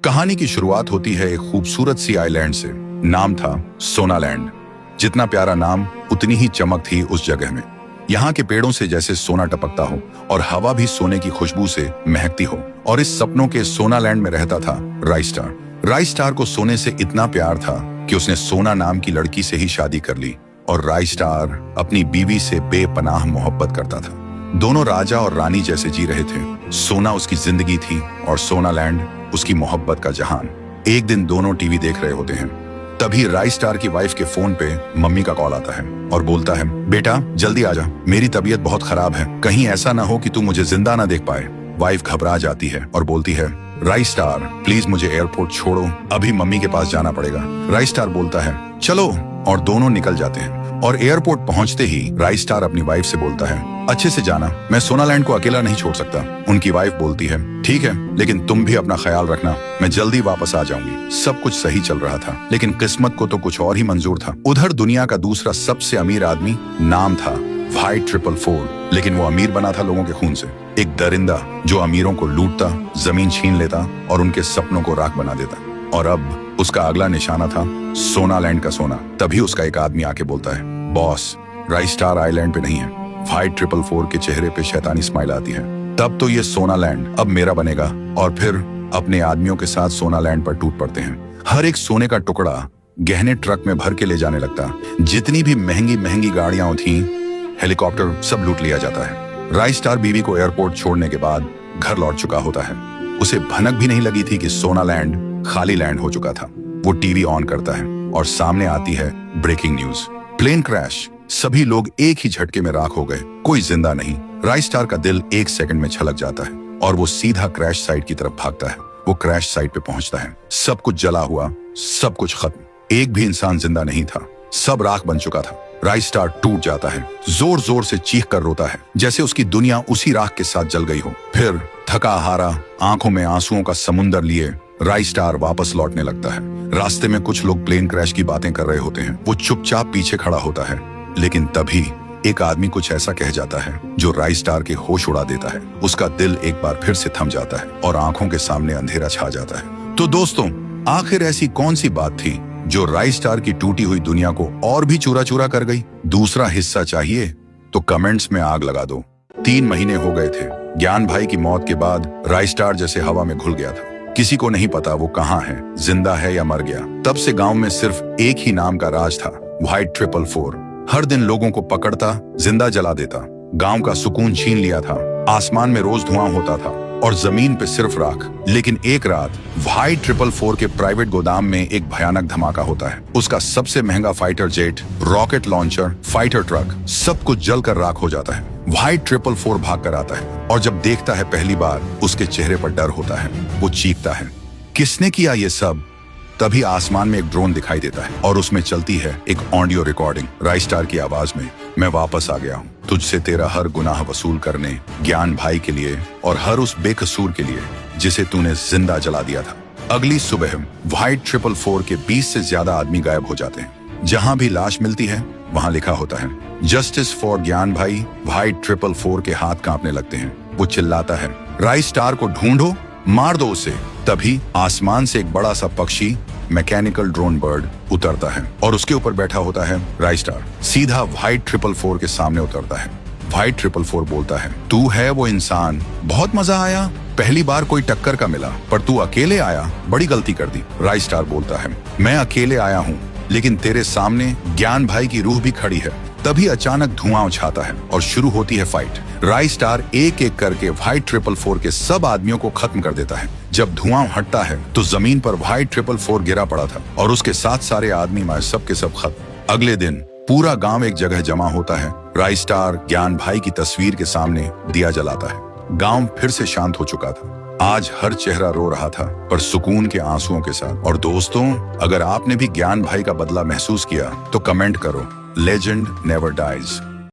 कहानी की शुरुआत होती है एक खूबसूरत सी आइलैंड से। नाम था सोनालैंड। जितना प्यारा नाम उतनी ही चमक थी उस जगह में। यहाँ के पेड़ों से जैसे सोना टपकता हो और हवा भी सोने की खुशबू से महकती हो। और इस सपनों के सोनालैंड में रहता था राइस्टार। राइस्टार को सोने से इतना प्यार था कि उसने सोना नाम की लड़की से ही शादी कर ली। और राइस्टार अपनी बीवी से बेपनाह मोहब्बत करता था। दोनों राजा और रानी जैसे जी रहे थे। सोना उसकी जिंदगी थी और सोनालैंड उसकी मोहब्बत का जहान। एक दिन दोनों टीवी देख रहे होते हैं। तभी राइस्टार की वाइफ के फोन पे मम्मी का कॉल आता है और बोलता है, बेटा जल्दी आजा, मेरी तबीयत बहुत खराब है, कहीं ऐसा ना हो कि तू मुझे जिंदा ना देख पाए। वाइफ घबरा जाती है और बोलती है, राइस्टार प्लीज मुझे एयरपोर्ट छोड़ो, अभी मम्मी के पास जाना पड़ेगा। राइस्टार बोलता है, चलो, और दोनों निकल जाते हैं। और एयरपोर्ट पहुंचते ही राइस्टार अपनी वाइफ से बोलता है, अच्छे से जाना, मैं सोनालैंड को अकेला नहीं छोड़ सकता। उनकी वाइफ बोलती है, ठीक है, लेकिन तुम भी अपना ख्याल रखना, मैं जल्दी वापस आ जाऊंगी। सब कुछ सही चल रहा था, लेकिन किस्मत को तो कुछ और ही मंजूर था। उधर दुनिया का दूसरा सबसे अमीर आदमी, नाम था व्हाइट 444, लेकिन वो अमीर बना था लोगों के खून से। एक दरिंदा जो अमीरों को लूटता, जमीन छीन लेता और उनके सपनों को राख बना देता। और अब उसका अगला निशाना था सोनालैंड का सोना। तभी उसका एक आदमी आके बोलता है, बॉस, राइस्टार आइलैंड पे नहीं है। व्हाइट 444 के चेहरे पे शैतानी स्माइल आती है। तब तो ये सोनालैंड अब मेरा बनेगा। और फिर अपने आदमियों के साथ सोनालैंड पर टूट पड़ते हैं। हर एक सोने का टुकड़ा गहने ट्रक में भर के ले जाने लगता। जितनी भी महंगी महंगी गाड़ियां थी, हेलीकॉप्टर, सब लूट लिया जाता है। राइस्टार बीवी को एयरपोर्ट छोड़ने के बाद घर लौट चुका होता है। उसे भनक भी नहीं लगी थी कि सोनालैंड खाली लैंड हो चुका था। वो टीवी ऑन करता है और सामने आती है ब्रेकिंग न्यूज, प्लेन क्रैश, सभी लोग एक ही झटके में राख हो गए, कोई जिंदा नहीं। राइस्टार का दिल एक सेकंड में छलक जाता है और वो सीधा क्रैश साइट की तरफ भागता है। वो क्रैश साइट पे पहुंचता है। सब कुछ जला हुआ, सब कुछ खत्म, एक भी इंसान जिंदा नहीं था, सब राख बन चुका था। राइस्टार टूट जाता है, जोर जोर से चीख कर रोता है, जैसे उसकी दुनिया उसी राख के साथ जल गई हो। फिर थका हारा, आंखों में आंसुओं का समुंदर लिए राइस्टार वापस लौटने लगता है। रास्ते में कुछ लोग प्लेन क्रैश की बातें कर रहे होते हैं। वो चुपचाप पीछे खड़ा होता है, लेकिन तभी एक आदमी कुछ ऐसा कह जाता है जो राइस्टार के होश उड़ा देता है। उसका दिल एक बार फिर से थम जाता है और आंखों के सामने अंधेरा छा जाता है। तो दोस्तों, आखिर ऐसी कौन सी बात थी जो राइस्टार की टूटी हुई दुनिया को और भी चूरा चूरा कर गई? दूसरा हिस्सा चाहिए तो कमेंट्स में आग लगा दो। 3 महीने हो गए थे। ज्ञान भाई की मौत के बाद राइस्टार जैसे हवा में घुल गया था। किसी को नहीं पता वो कहाँ है, जिंदा है या मर गया। तब से गांव में सिर्फ एक ही नाम का राज था, व्हाइट 444। हर दिन लोगों को पकड़ता, जिंदा जला देता, गांव का सुकून छीन लिया था। आसमान में रोज धुआं होता था और जमीन पे सिर्फ राख। लेकिन एक रात व्हाइट 444 के प्राइवेट गोदाम में एक भयानक धमाका होता है। उसका सबसे महंगा fighter jet, rocket launcher, fighter truck, सब कुछ जलकर राख हो जाता है। व्हाइट 444 भाग कर आता है और जब देखता है पहली बार, उसके चेहरे पर डर होता है। वो चीखता है, किसने किया ये सब? तभी आसमान में एक ड्रोन दिखाई देता है और उसमें चलती है एक ऑडियो रिकॉर्डिंग राइस्टार की आवाज में। मैं वापस आ गया हूँ, तुझसे तेरा हर गुनाह वसूल करने, ज्ञान भाई के लिए और हर उस बेकसूर के लिए जिसे तूने जिंदा जला दिया था। अगली सुबह व्हाइट 444 के 20 से ज्यादा आदमी गायब हो जाते हैं। जहां भी लाश मिलती है वहां लिखा होता है, जस्टिस फॉर ज्ञान भाई। व्हाइट 444 के हाथ कांपने लगते हैं। वो चिल्लाता है, राइस्टार को ढूंढो, मार दो उसे। तभी आसमान से एक बड़ा सा पक्षी, मैकेनिकल ड्रोन बर्ड, उतरता है और उसके ऊपर बैठा होता है राइस्टार। सीधा व्हाइट 444 के सामने उतरता है। व्हाइट 444 बोलता है, तू है वो इंसान, बहुत मजा आया, पहली बार कोई टक्कर का मिला, पर तू अकेले आया, बड़ी गलती कर दी। राइस्टार बोलता है, मैं अकेले आया हूँ, लेकिन तेरे सामने ज्ञान भाई की रूह भी खड़ी है। तभी अचानक धुआं उछाता है और शुरू होती है फाइट। राइस्टार एक एक करके व्हाइट 444 के सब आदमियों को खत्म कर देता है। जब धुआं हटता है तो जमीन पर व्हाइट 444 गिरा पड़ा था और उसके साथ सारे आदमी मारे, सब के सब खत्म। अगले दिन पूरा गांव एक जगह जमा होता है। राइस्टार ज्ञान भाई की तस्वीर के सामने दिया जलाता है। गांव फिर से शांत हो चुका था। आज हर चेहरा रो रहा था, पर सुकून के आंसुओं के साथ। और दोस्तों, अगर आपने भी ज्ञान भाई का बदला महसूस किया तो कमेंट करो, लेजेंड नेवर डाइज।